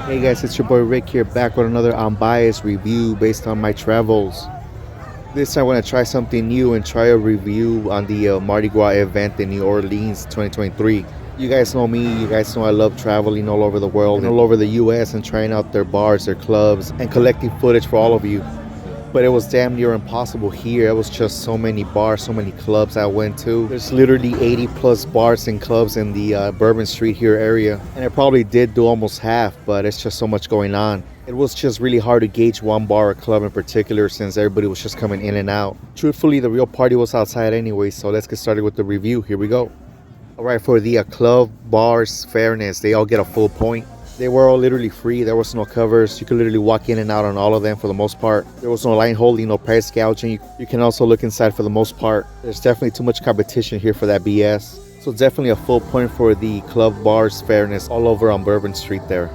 Hey guys, it's your boy Rick here, back with another unbiased review based on my travels. This time I want to try something new and try a review on the Mardi Gras event in New Orleans 2023. You guys know me, you guys know I love traveling all over the world and all over the US and trying out their bars, their clubs, and collecting footage for all of you. But it was damn near impossible here. It was just so many bars, so many clubs I went to. There's literally 80 plus bars and clubs in the Bourbon Street here area. And I probably did do almost half, but it's just so much going on. It was just really hard to gauge one bar or club in particular since everybody was just coming in and out. Truthfully, the real party was outside anyway, so let's get started with the review. Here we go. Alright, for the club bars fairness, they all get a full point. They were all literally free. There was no covers. You could literally walk in and out on all of them for the most part. There was no line holding, no price gouging. You can also look inside for the most part. There's definitely too much competition here for that BS. So definitely a full point for the club bars fairness all over on Bourbon Street there.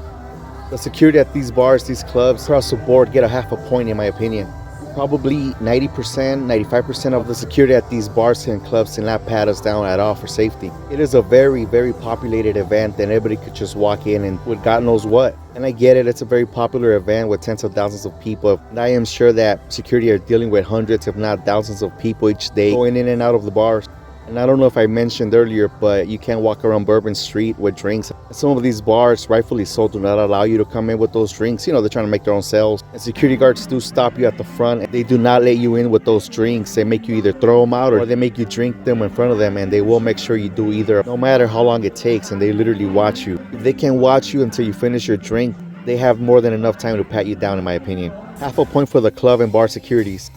The security at these bars, these clubs, across the board get a half a point in my opinion. Probably 90%, 95% of the security at these bars and clubs did not pat us down at all for safety. It is a very, very populated event and everybody could just walk in and with God knows what. And I get it, it's a very popular event with tens of thousands of people. And I am sure that security are dealing with hundreds if not thousands of people each day going in and out of the bars. And I don't know if I mentioned earlier, but you can't walk around Bourbon Street with drinks. Some of these bars, rightfully so, do not allow you to come in with those drinks. You know, they're trying to make their own sales. And security guards do stop you at the front. And they do not let you in with those drinks. They make you either throw them out or they make you drink them in front of them. And they will make sure you do either, no matter how long it takes. And they literally watch you. If they can watch you until you finish your drink, they have more than enough time to pat you down, in my opinion. Half a point for the club and bar securities.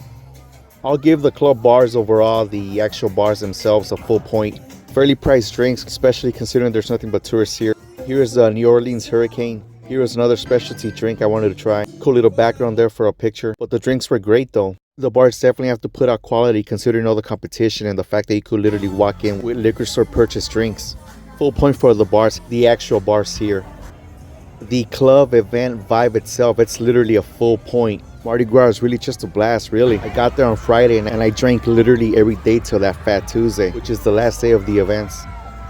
I'll give the club bars overall, the actual bars themselves, a full point. Fairly priced drinks, especially considering there's nothing but tourists here. Here's the New Orleans Hurricane. Here is another specialty drink I wanted to try. Cool little background there for a picture. But the drinks were great though. The bars definitely have to put out quality considering all the competition and the fact that you could literally walk in with liquor store purchase drinks. Full point for the bars, the actual bars here. The club event vibe itself, it's literally a full point. Mardi Gras is really just a blast, really. I got there on Friday and I drank literally every day till that Fat Tuesday, which is the last day of the events.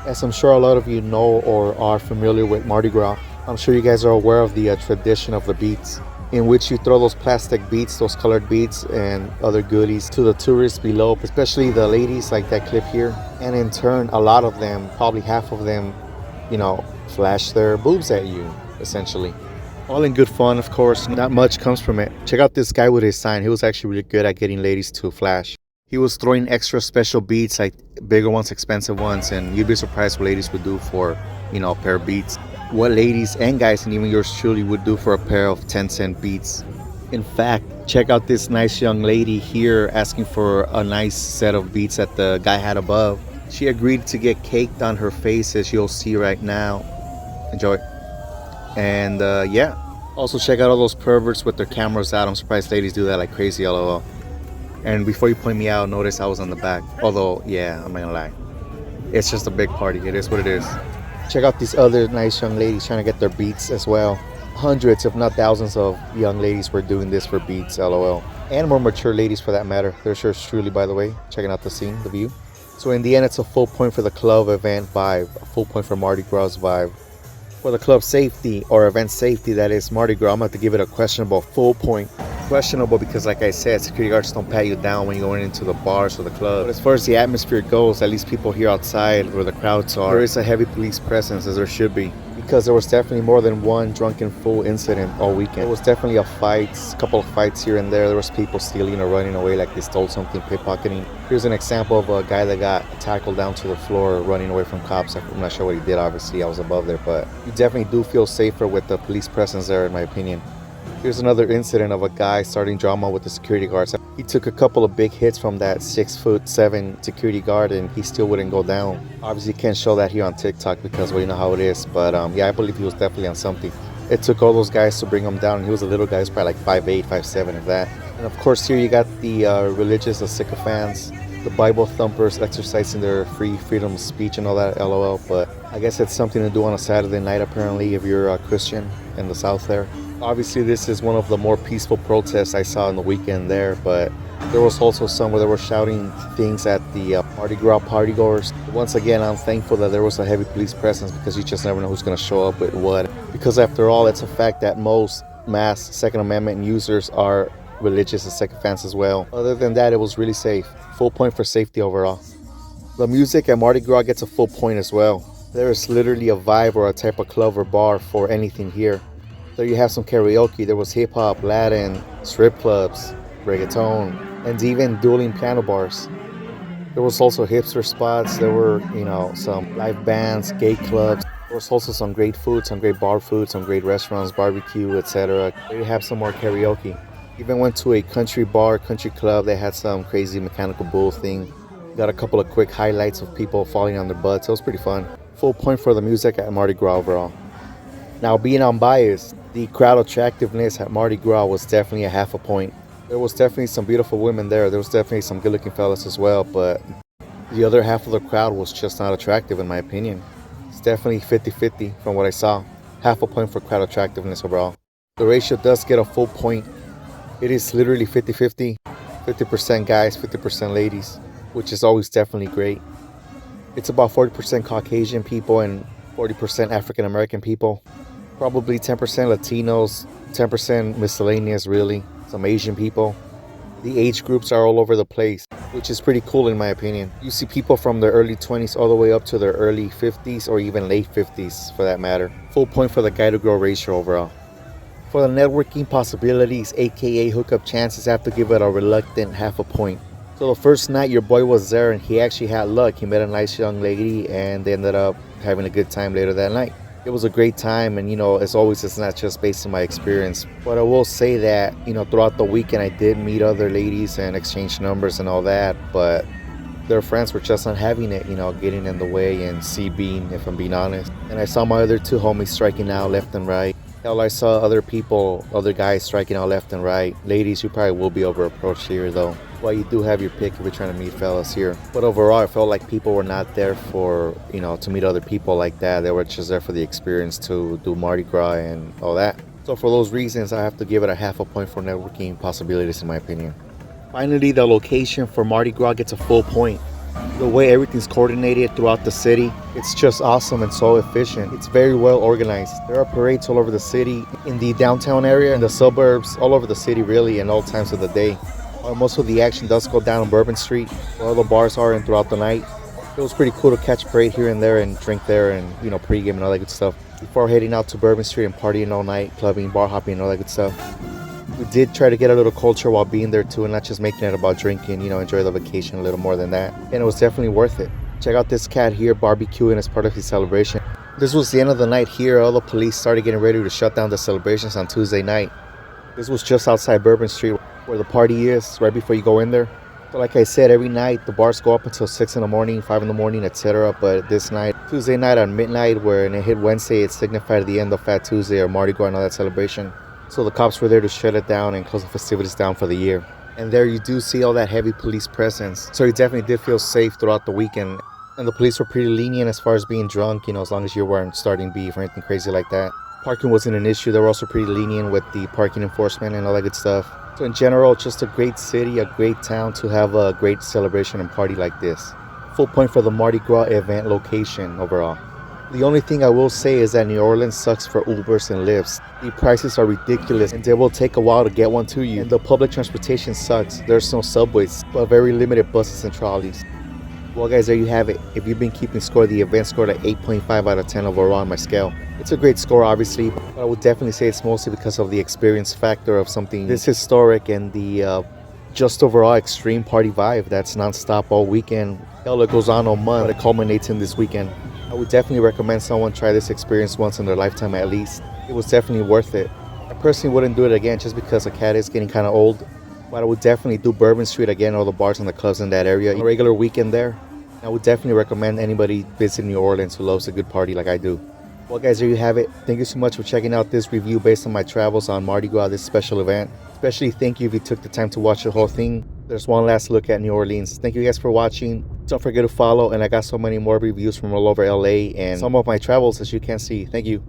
As I'm sure a lot of you know or are familiar with Mardi Gras, I'm sure you guys are aware of the tradition of the beads, in which you throw those plastic beads, those colored beads and other goodies to the tourists below, especially the ladies like that clip here. And in turn, a lot of them, probably half of them, you know, flash their boobs at you, essentially. All in good fun, of course. Not much comes from it. Check out this guy with his sign. He was actually really good at getting ladies to flash. He was throwing extra special beads, like bigger ones, expensive ones, and you'd be surprised what ladies would do for, you know, a pair of beads. What ladies and guys, and even yours truly, would do for a pair of 10-cent beads. In fact, check out this nice young lady here asking for a nice set of beads that the guy had above. She agreed to get caked on her face, as you'll see right now. Enjoy. And yeah, also check out all those perverts with their cameras out. I'm surprised ladies do that like crazy, lol. And before you point me out, notice I was on the back. Although, yeah, I'm not gonna lie, it's just a big party. It is what it is. Check out these other nice young ladies trying to get their beats as well. Hundreds, if not thousands of young ladies were doing this for beats, lol. And more mature ladies for that matter. There's yours truly, by the way, checking out the scene, the view. So in the end, it's a full point for the club event vibe, a full point for Mardi Gras vibe. For the club safety, or event safety, that is Mardi Gras, I'm going to give it a questionable full point. Questionable because, like I said, security guards don't pat you down when you're going into the bars or the club. But as far as the atmosphere goes, at least people here outside where the crowds are, there is a heavy police presence, as there should be. Because there was definitely more than one drunken fool incident all weekend. There was definitely a couple of fights here and there. There was people stealing or running away like they stole something, pickpocketing. Here's an example of a guy that got tackled down to the floor running away from cops. I'm not sure what he did, obviously. I was above there, but you definitely do feel safer with the police presence there, in my opinion. Here's another incident of a guy starting drama with the security guards. He took a couple of big hits from that 6'7" security guard and he still wouldn't go down. Obviously can't show that here on TikTok because, well, you know how it is, but yeah, I believe he was definitely on something. It took all those guys to bring him down, and he was a little guy. He was probably like 5'8", 5'7", if that. And of course here you got the religious, the sycophants, the Bible thumpers exercising their freedom of speech and all that, lol. But I guess it's something to do on a Saturday night apparently if you're a Christian in the South there. Obviously this is one of the more peaceful protests I saw on the weekend there, but There was also some where they were shouting things at the Mardi Gras partygoers. Once again, I'm thankful that there was a heavy police presence because you just never know who's going to show up with what. Because after all, it's a fact that most mass Second Amendment users are religious and second fans as well. Other than that, it was really safe. Full point for safety overall. The music at Mardi Gras gets a full point as well. There is literally a vibe or a type of club or bar for anything here. There you have some karaoke. There was hip hop, Latin, strip clubs, reggaeton, and even dueling piano bars. There was also hipster spots. There were, some live bands, gay clubs. There was also some great food, some great bar food, some great restaurants, barbecue, etc. There you have some more karaoke. Even went to a country bar, country club. They had some crazy mechanical bull thing. Got a couple of quick highlights of people falling on their butts. It was pretty fun. Full point for the music at Mardi Gras overall. Now, being unbiased, the crowd attractiveness at Mardi Gras was definitely a half a point. There was definitely some beautiful women there. There was definitely some good-looking fellas as well, but the other half of the crowd was just not attractive in my opinion. It's definitely 50-50 from what I saw. Half a point for crowd attractiveness overall. The ratio does get a full point. It is literally 50-50. 50% guys, 50% ladies, which is always definitely great. It's about 40% Caucasian people and 40% African American people. Probably 10% Latinos, 10% miscellaneous really. Some Asian people. The age groups are all over the place, which is pretty cool in my opinion. You see people from their early 20s all the way up to their early 50s or even late 50s for that matter. Full point for the guy to girl ratio overall. For the networking possibilities, aka hookup chances, I have to give it a reluctant half a point. So the first night your boy was there and he actually had luck. He met a nice young lady and they ended up having a good time later that night. It was a great time, and as always, it's not just based on my experience. But I will say that, throughout the weekend I did meet other ladies and exchange numbers and all that, but their friends were just not having it, getting in the way and CBing, if I'm being honest. And I saw my other two homies striking out left and right. Hell, I saw other guys striking out left and right. Ladies, you probably will be over approached here though. Well, you do have your pick if you're trying to meet fellas here. But overall, I felt like people were not there for, to meet other people like that. They were just there for the experience to do Mardi Gras and all that. So for those reasons, I have to give it a half a point for networking possibilities in my opinion. Finally, the location for Mardi Gras gets a full point. The way everything's coordinated throughout the city, it's just awesome and so efficient. It's very well organized. There are parades all over the city, in the downtown area, in the suburbs, all over the city really, and all times of the day. Most of the action does go down on Bourbon Street, where all the bars are and throughout the night. It was pretty cool to catch a parade here and there and drink there and, pregame and all that good stuff. Before heading out to Bourbon Street and partying all night, clubbing, bar hopping and all that good stuff. We did try to get a little culture while being there too and not just making it about drinking, enjoy the vacation a little more than that. And it was definitely worth it. Check out this cat here barbecuing as part of his celebration. This was the end of the night here. All the police started getting ready to shut down the celebrations on Tuesday night. This was just outside Bourbon Street where the party is, right before you go in there. So like I said, every night the bars go up until 6 in the morning, 5 in the morning, etc. But this night, Tuesday night on midnight, when it hit Wednesday, it signified the end of Fat Tuesday or Mardi Gras and all that celebration. So the cops were there to shut it down and close the festivities down for the year. And there you do see all that heavy police presence. So you definitely did feel safe throughout the weekend. And the police were pretty lenient as far as being drunk, as long as you weren't starting beef or anything crazy like that. Parking wasn't an issue. They were also pretty lenient with the parking enforcement and all that good stuff. So in general, just a great city, a great town to have a great celebration and party like this. Full point for the Mardi Gras event location overall. The only thing I will say is that New Orleans sucks for Ubers and Lyfts. The prices are ridiculous and they will take a while to get one to you. And the public transportation sucks. There's no subways, but very limited buses and trolleys. Well guys, there you have it. If you've been keeping score, the event scored at 8.5 out of 10 overall on my scale. It's a great score obviously, but I would definitely say it's mostly because of the experience factor of something this historic and the just overall extreme party vibe that's non-stop all weekend. Hell, it goes on all month, but it culminates in this weekend. I would definitely recommend someone try this experience once in their lifetime at least. It was definitely worth it. I personally wouldn't do it again just because the cat is getting kind of old. But I would definitely do Bourbon Street again, all the bars and the clubs in that area. A regular weekend there. I would definitely recommend anybody visit New Orleans who loves a good party like I do. Well guys, there you have it. Thank you so much for checking out this review based on my travels on Mardi Gras, this special event. Especially thank you if you took the time to watch the whole thing. There's one last look at New Orleans. Thank you guys for watching. Don't forget to follow, and I got so many more reviews from all over LA and some of my travels as you can see. Thank you.